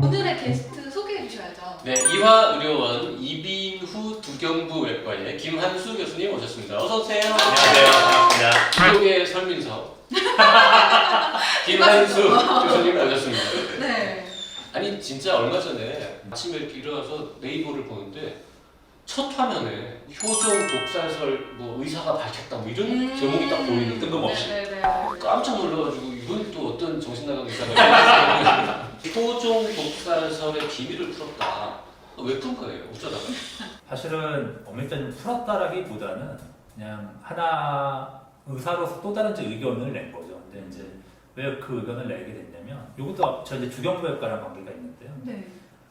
오늘의 게스트 소개해 주셔야죠. 네, 이화의료원 이빈후 두경부 외과의 김한수 교수님 오셨습니다. 어서 오세요. 안녕하세요. 반갑습니다. 기록의 설민서 김한수 교수님 오셨습니다. 네. 아니 진짜 얼마 전에 아침에 이렇게 일어나서 네이버를 보는데 첫 화면에 효종 독살설 뭐 의사가 밝혔다 뭐 이런 제목이 딱 보이는 뜬금없이 네네네. 깜짝 놀라가지고 이건 또 어떤 정신나간 의사가 효종 독살설의 비밀을 풀었다. 왜 푼 거예요? 어쩌다가? 사실은 어밀자님 풀었다라기보다는 그냥 하나 의사로서 또 다른 이제 의견을 낸 거죠. 근데 이제 왜 그 의견을 내게 됐냐면 이것도 저 이제 두경부외과랑 관계가 있는데요. 네.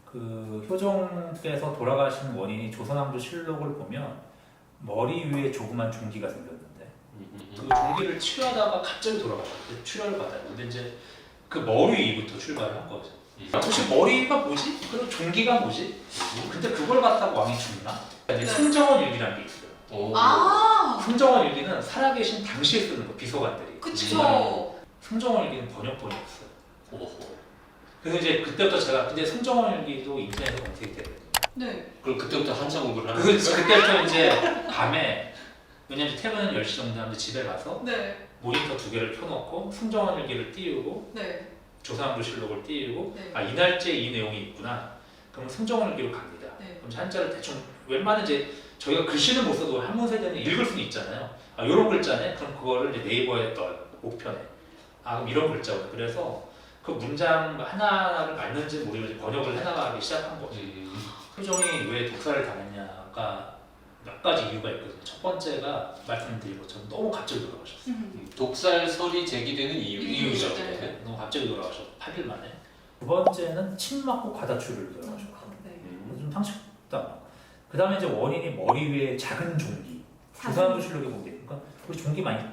그 효종께서 돌아가신 원인이 조선왕조실록을 보면 머리 위에 조그만 종기가 생겼는데 그 종기를 치료하다가 갑자기 돌아가셨는데 출혈을 받아요. 근데 이제 그 머리 위부터 출발을 한 거죠. 도대체 머리가 뭐지? 그리고 종기가 뭐지? 근데 그걸 갖다가 왕이 죽나? 이제 승정원 일기라는 게 있어요. 오. 아, 승정원 일기는 살아계신 당시에 쓰는 거 비서관들이. 그쵸. 승정원 일기는 번역본이 없어요. 오호. 그래서 이제 그때부터 제가 근데 승정원 일기도 인터넷에 검색이 되거든요. 네. 그럼 그때부터 한자 공부를 하는 그때부터 이제 밤에 왜냐면 퇴근은 10시 정도 하면 집에 가서 네. 모니터 2개를 켜놓고 승정원 일기를 띄우고 네. 조선왕조실록을 띄우고 네. 아 이날째 이 내용이 있구나. 그럼 승정원 일기로 갑니다. 네. 그럼 한자를 대충 웬만한 이제 저희가 글씨는 못 써도 한문 세대는 읽을 수는 있잖아요. 아 이런 글자네. 그럼 그거를 이제 네이버에 떠요. 목편에. 아 그럼 이런 글자구나. 그래서 그 문장 하나하나를 맞는지 모르겠는지 번역을 해나가기 시작한 거죠. 효종이 왜 독살을 당했냐가 몇 가지 이유가 있거든요. 첫 번째가 말씀드린 것처럼 너무 갑자기 돌아가셨어요. 독살설이 제기되는 이유죠. 네. 너무 갑자기 돌아가셨고 8일 만에. 두 번째는 침 맞고 과다출혈로 돌아가셨고 네. 좀 상식도 안 나고. 그 다음에 이제 원인이 머리 위에 작은 종기. 조선왕조실록에 보게 그러니까 우리 종기 많이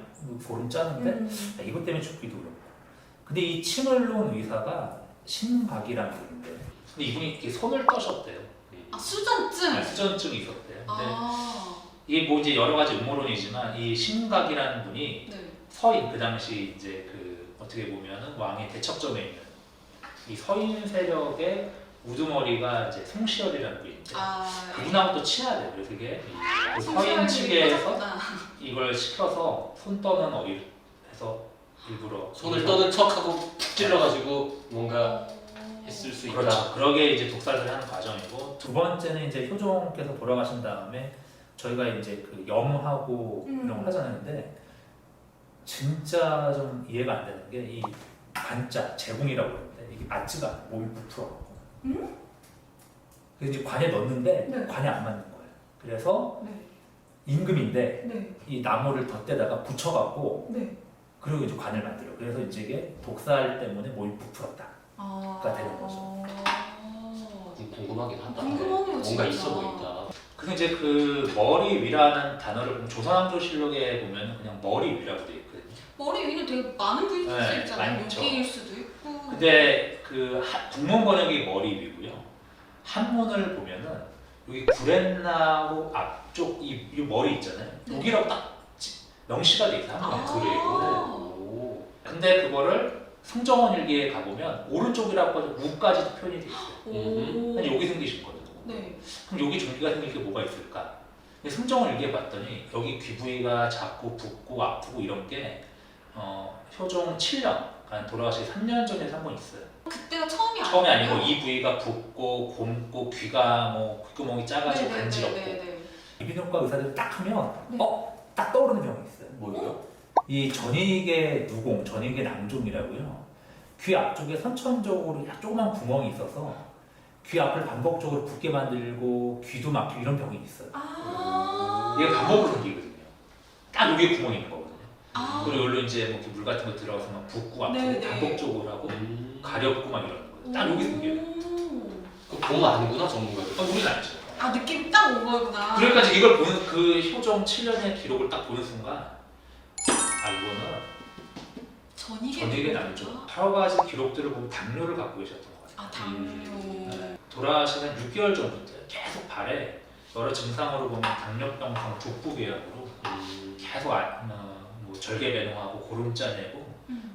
보름 짜는데 이것 때문에 죽기도 그렇고. 근데 이 침을 놓은 의사가 신박이라는 분인데 근데 이분이 이렇게 손을 떠셨대요. 아, 수전증. 수전증이 있었대요. 근데 아. 이게 뭐 이제 여러 가지 음모론이지만 이 신각이라는 분이 네. 서인 그 당시 이제 그 어떻게 보면은 왕의 대척점에 있는 이 서인 세력의 우두머리가 이제 송시열이라는 분인데 아. 그분하고 또 친하대요. 그래서 이게 그 서인 측에서 이걸 시켜서 손 떠는 어휘를 해서 일부러 손을 떠는 척하고 푹 찔러가지고 뭔가 했을 수 있다. 그렇죠. 그러게 이제 독살을 하는 과정이고 두 번째는 이제 효종께서 돌아가신 다음에 저희가 이제 그 염하고 이런 걸 하잖아요. 진짜 좀 이해가 안 되는 게 이 관자 제공이라고 그러는데 이게 맞지가 않아요. 몸이 부풀어갖고. 그래서 이제 관에 넣었는데 네. 관에 안 맞는 거예요. 그래서 네. 임금인데 네. 이 나무를 덧대다가 붙여갖고 네. 그리고 이제 관을 만들어. 그래서 이제 이게 독살 때문에 몸이 부풀었다. 아. 가 되는 거죠. 궁금하긴 하다. 궁금하네요, 뭔가 진짜. 있어 보인다. 그래서 이제 그 머리 위라는 단어를 보면 조선왕조실록에 보면 그냥 머리 위라고 돼 있거든요. 머리 위는 되게 많은 부위 네, 수 있잖아요. 많죠. 여기일 수도 있고. 근데 그 국문 번역이 머리 위고요. 한문을 보면은 여기 구렛나루 앞쪽 이 머리 있잖아요. 네. 여기라고 딱 명시가 돼 있어요. 한문에. 아. 그래요. 근데 그거를 승정원 일기에 가보면 오른쪽이라고 해서 우까지도 표현이 돼 있어요. 오. 근데 여기 생기신 거거든요. 네. 그럼 여기 종기가 생길 게 뭐가 있을까? 근데 승정원 일기에 봤더니 여기 귀 부위가 작고 붓고 아프고 이런 게 효종 7년, 그러니까 돌아가시기 3년 전에 한 번 있어요. 그때가 처음이 처음이 아니고 아니에요? 이 부위가 붓고 곪고 귀가 뭐 귓구멍이 작아지고 간지럽고 네네네네. 이비인후과 의사들 딱 하면 네. 딱 떠오르는 병이 있어요. 뭐예요? 이 전이계 누공, 전이계 낭종이라고요. 귀 앞쪽에 선천적으로 조그만 구멍이 있어서 귀 앞을 반복적으로 붓게 만들고 귀도 막히고 이런 병이 있어요. 아. 이게 반복으로 생기거든요. 딱 여기에 구멍이 있는 거거든요. 아. 그리고 여기로 이제 뭐 물 같은 거 들어가서 막 붓고 아프고 네네. 반복적으로 하고 가렵고 막 이러는 거예요. 딱 여기 생겨요. 그거 아니구나 전문가들. 우리는 알죠. 아, 느낌이 딱 온 거구나. 그러니까 이제 이걸 보는 그 효종 7년의 기록을 딱 보는 순간 아 이거는 전이계 남죠. 여러 가지 기록들을 보면 당뇨를 갖고 계셨던 것 같아요. 아, 당뇨. 네. 돌아가시는 6개월 전부터 계속 발에 여러 증상으로 보면 당뇨병성 족부 계열으로 계속 뭐 절개배농하고 고름 짜내고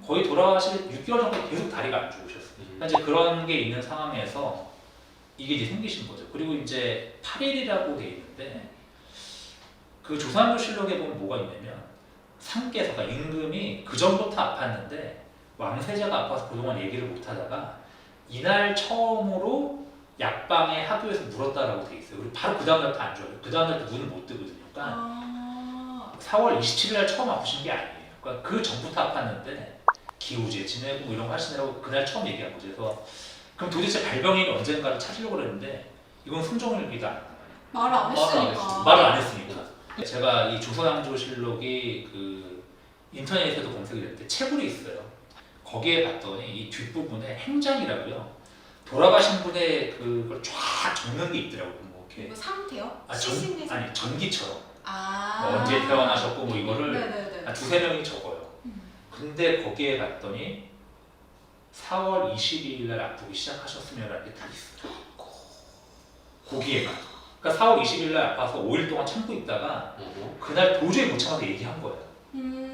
거의 돌아가실 6개월 정도 계속 다리가 안 좋으셨어요. 그러니까 이제 그런 게 있는 상황에서 이게 이제 생기신 거죠. 그리고 이제 8일이라고 돼 있는데 그 조선왕조실록에 보면 뭐가 있냐면 상께서가 임금이 그 전부터 아팠는데 왕세자가 아파서 그동안 얘기를 못 하다가 이날 처음으로 약방에 학교에서 물었다라고 돼 있어요. 그리고 바로 그 다음날부터 안 좋아요. 그 다음날부터 눈을 못 뜨거든요. 그러니까 4월 27일 날 처음 아프신 게 아니에요. 그러니까 그 전부터 아팠는데 기우제 지내고 뭐 이런 거 하시느라고 그날 처음 얘기한 거죠. 그래서 그럼 도대체 발병인이 언젠가를 찾으려고 그랬는데 이건 순종일기도 안 나와요. 말을 안 했으니까. 했으니까. 말을 안 했으니까. 제가 이 조선왕조실록이 그 인터넷에도 검색을 했는데 채굴이 있어요. 거기에 봤더니 이 뒷부분에 행장이라고요. 돌아가신 분의 그걸 쫙 적는 게 있더라고요. 뭐 이렇게 이거 상태요? 전, 아니 전기처럼 아. 뭐 언제 태어나셨고 뭐 이거를 네네네. 두세 명이 적어요. 근데 거기에 봤더니 4월 22일 날 아프기 시작하셨으면 라는 게 딱 있어요. 거기에만. 그러니까 4월 20일 날 아파서 5일 동안 참고 있다가 그날 도저히 못 참아서 얘기한 거예요.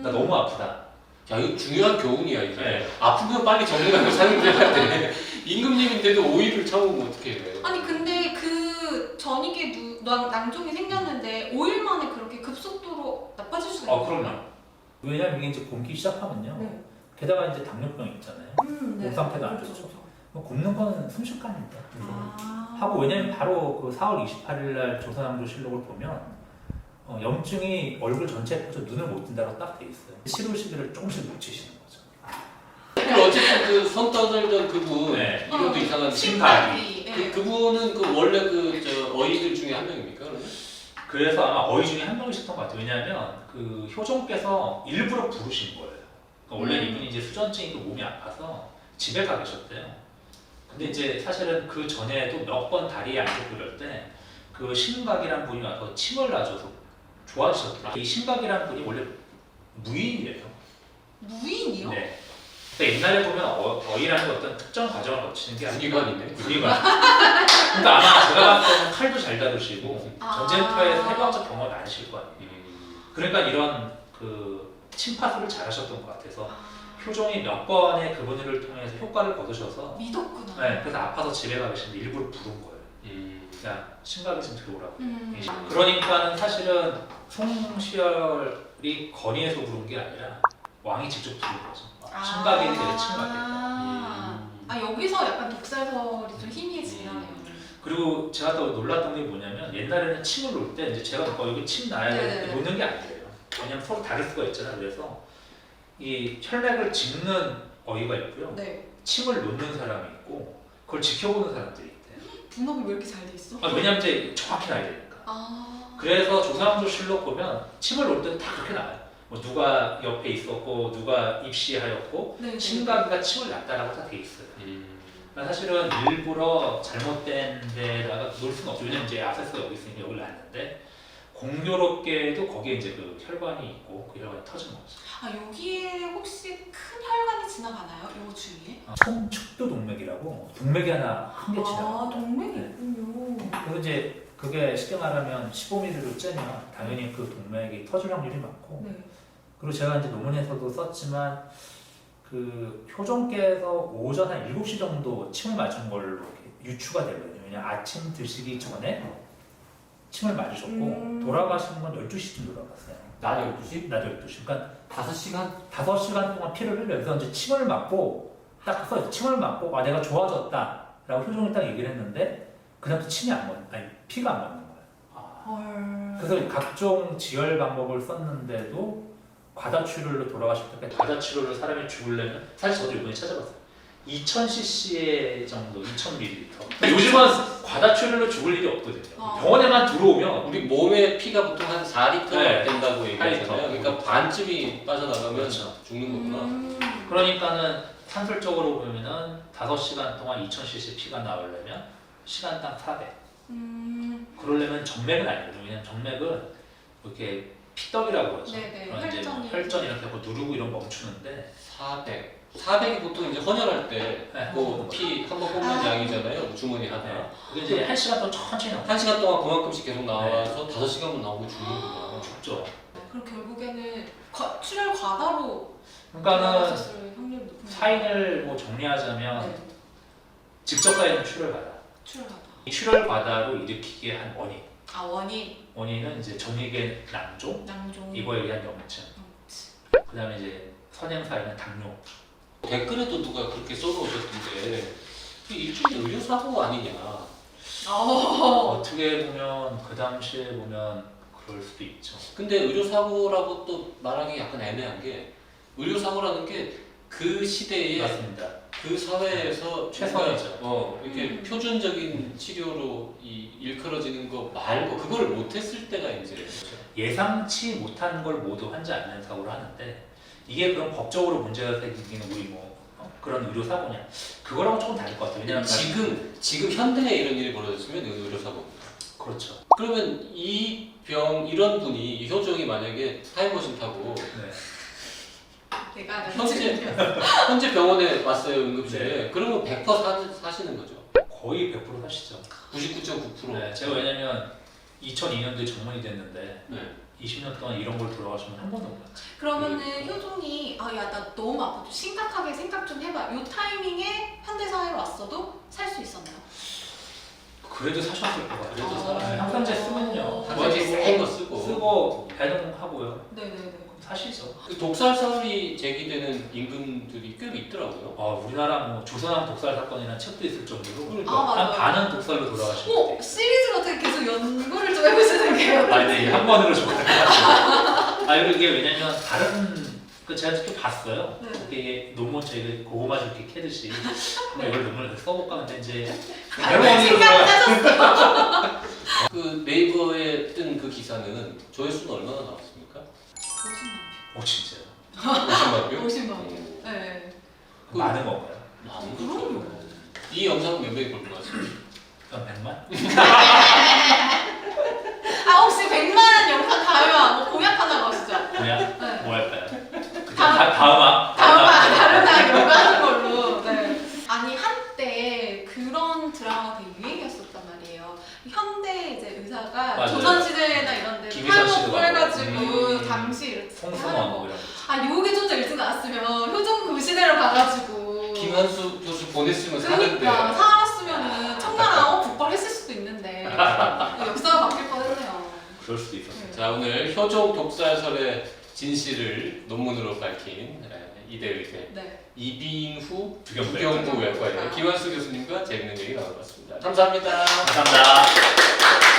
나 너무 아프다. 야, 이거 중요한 교훈이야 이게. 네. 아프면 빨리 정리하고 사는 게 한데 임금님인데도 5일을 참으면 어떻게 해요? 아니 근데 그 전이게 낭종이 생겼는데 5일 만에 그렇게 급속도로 나빠질 수가 있나요? 그럼요. 왜냐면 이게 이제 곰기 시작하면요. 네. 게다가 이제 당뇨병 있잖아요. 네. 몸 상태가 안 그렇죠, 좋죠. 그렇죠. 뭐 굶는 거는 순식간입니다. 아. 하고 왜냐면 바로 그 4월 28일 날 조선왕조실록을 보면 염증이 얼굴 전체에 퍼져 눈을 못 뜬다고 딱 돼 있어요. 치료 시기를 조금씩 놓치시는 거죠. 그리고 어쨌든 그 손 떠들던 그분 네. 이름도 이상한 신발이. 네. 그분은 그 원래 그 저 어이들 중에 한 명입니까? 그러면? 그래서 아마 어이 중에 한 명이셨던 것 같아요. 왜냐하면 그 효종께서 일부러 부르신 거예요. 그러니까 원래 이분이 이제 수전증이 몸이 아파서 집에 가 계셨대요. 근데 이제 사실은 그 전에도 몇 번 다리에 안 좋고 그럴 때 그 신각이라는 분이 와서 침을 놔줘서 좋아지셨더라고요. 이 신각이라는 분이 원래 무인이래요. 무인이요? 네. 근데 옛날에 보면 어이라는 게 어떤 특정 과정을 거치는 게 아니고 군의관이네. 군의관. 그러니까 아마 제가 봤을 때는 칼도 잘 다루시고 아. 전쟁터에서 해방적 경험이 많으실 거 아니에요. 그러니까 이런 그 침파술을 잘하셨던 것 같아서 효종이 몇 번의 그분을 통해서 효과를 거두셔서 믿었구나. 네, 그래서 아파서 집에 가 계신데 일부러 부른 거예요. 그냥 심각이 좀 들어오라고. 그러니까는 사실은 송시열이 건의해서 부른 게 아니라 왕이 직접 부른 거죠. 심각이 되게 침맞겠다. 여기서 약간 독살설이 좀 희미해지네요. 그리고 제가 또 놀랐던 게 뭐냐면 옛날에는 침을 놓을 때 이제 제가 여기 침 놔야 되는데 네네. 놓는 게 아니래요. 왜냐면 서로 다를 수가 있잖아요. 그래서 이 혈맥을 짚는 어이가 있고요. 네. 침을 놓는 사람이 있고 그걸 지켜보는 사람들이 있대요. 분업이 왜 이렇게 잘 돼 있어? 왜냐면 이제 정확히 나야 되니까. 그래서 조선왕조실록 보면 침을 놓을 때는 다 그렇게 나와요. 뭐 누가 옆에 있었고 누가 입시하였고 네. 신각이가 침을 놨다라고 다 돼 있어요. 그러니까 사실은 일부러 잘못된 데다가 놓을 수는 없죠. 왜냐면 이제 아세스가 여기 있으니까 여기 놨는데 공교롭게도 거기에 이제 그 혈관이 있고 그 혈관이 터진 거죠. 여기에 혹시 큰 혈관이 지나가나요? 요 주위에? 천축도 동맥이라고 동맥이 하나 한 개 지나가요. 동맥이 네. 있군요. 그리고 이제 그게 쉽게 말하면 15mm로 째면 당연히 그 동맥이 터질 확률이 많고 네. 그리고 제가 이제 논문에서도 썼지만 그 효종께서 오전 한 7시 정도 침을 맞은 걸로 이렇게 유추가 되거든요. 왜냐면 아침 드시기 전에 침을 맞으셨고 돌아가신 건 12시쯤 돌아갔어요. 낮 12시? 낮 12시. 그러니까 5시간? 5시간 동안 피를 흘려요. 그래서 이제 침을 맞고 딱 써요. 침을 맞고 내가 좋아졌다 라고 효종이 딱 얘기를 했는데 그다음부터 피가 안 맞는 거예요. 그래서 각종 지혈 방법을 썼는데도 과다출혈로 돌아가실 때까지 과다출혈로 사람이 죽으려면 사실 저도 이번에 찾아봤어요. 2000cc의 정도, 2000ml. 요즘은 과다출혈로 죽을 일이 없거든요. 병원에만 들어오면 우리 몸의 피가 보통 한 4리터 네. 된다고 얘기하잖아요. 4리터. 그러니까 반쯤이 빠져나가면 그렇죠. 죽는 거구나. 그러니까는 산술적으로 보면은 5시간 동안 2000cc 피가 나오려면 시간당 400. 그러려면 정맥은 아니거든요. 왜냐면 정맥은 이렇게 피떡이라고 하죠. 네네. 혈전 이렇게 하고 누르고 이런 멈추는데 400이 보통 이제 헌혈할 때 네, 뭐 피 한 번 뽑는 양이잖아요. 주머니 하나. 네. 그게 이제 1시간 동안 천천히 나와요. 1시간 동안 그만큼씩 계속 나와서 5시간만 나오고 죽는구나. 죽죠. 그럼 결국에는 출혈 과다로 그러니까는 돌아가셨을 확률이 높은 거예요. 사인을 뭐 정리하자면 네. 직접 사인은 출혈 과다. 출혈 과다. 이 출혈 과다로 일으키게 한 원인. 아 원인은 이제 전이계 낭종, 낭종. 이거에 의한 염증. 그다음에 이제 선행사에는 당뇨. 댓글에도 누가 그렇게 써놓으셨던데 일종의 의료사고 아니냐. 어떻게 보면 그 당시에 보면 그럴 수도 있죠. 근데 의료사고라고 또 말하기 약간 애매한 게 의료사고라는 게 그 시대에 맞습니다. 그 사회에서 최선이죠. 이렇게 표준적인 치료로 일컬어지는 거 말고 그거를 못했을 때가 이제 예상치 못한 걸 모두 환자 안면 사고로 하는데 이게 그럼 법적으로 문제가 생기는 우리 그런 의료 사고냐? 그거랑은 조금 다를 것 같아요. 왜냐하면 지금 현대에 이런 일이 벌어졌으면 의료사고입니다. 그렇죠. 그러면 이런 분이 이 효종이 만약에 타임머신 타고 네. 내가 현재 병원에 왔어요 응급실에. 네. 그러면 100% 사시는 거죠. 거의 100% 사시죠. 99.9%. 네, 제가 왜냐면 2002년도에 전문이 됐는데 네. 20년 동안 이런 걸 돌아가시면 한 번도 못 봤죠. 그러면은 효종이 야 나 너무 아파 좀 심각하게 생각 좀 해봐 요 타이밍에 현대사회로 왔어도 살 수 있었나요? 그래도 사셨을 것 같아요. 그래도 네, 항상제 쓰면요. 어. 뭐지 센거 쓰고. 쓰고 배송하고요. 네네네. 사시죠. 그 독살설이 제기되는 임금들이 꽤 있더라고요. 우리나라 뭐 조선왕 독살 사건이라는 책도 있을 정도로 그러니까. 맞아요. 한 반은 독살로 돌아가신 것 같아요. 시리즈를 어떻게 계속 연구를 좀 해보시는 게요? 네, 한 번으로 좀 가능하죠. 그리고 이게 왜냐면 다른 제가 좀 봤어요. 네. 이게 논문 저희가 고구마 이렇게 캐듯이 한번 이걸 논문을 써볼까 하는데 이제 생각을 하셨어. 그 네이버에 뜬 그 기사는 조회수는 얼마나 나왔습니까? 50만 진짜요? 50만 뷰? 50만 원. 네. 많은 건가요? 그럼요. 이 영상은 몇 명이 볼 것 같습니다. 한 100만? 혹시 100만 영상 가면 뭐 공약 하나 넣으시죠? 그냥 네. 뭐 할까요? 다음화 요구하는 걸로. 네. 아니 한때 그런 드라마가 되게 유행이었었단 말이에요. 현대 이제 의사가 맞아요. 조선시대나 이런데 김희선 씨도 탈모 해가지고 나오고. 당시 이렇게 송승헌 하는 뭐 거. 이런 거. 요게 좀 더 일찍 나왔으면 효종 그 시대로 가가지고 김한수 교수 보냈으면 사는데. 그러니까 살았으면은 청나라하고 국벌했을 수도 있는데 역사가 바뀔 뻔했네요. 그럴 수도 있었어요. 자, 오늘 효종 독살설의 진실을 논문으로 밝힌 이대의대 네. 이빙후 두경부 두경부 외과의 김한수 교수님과 재밌는 얘기 나눠봤습니다. 감사합니다. 감사합니다.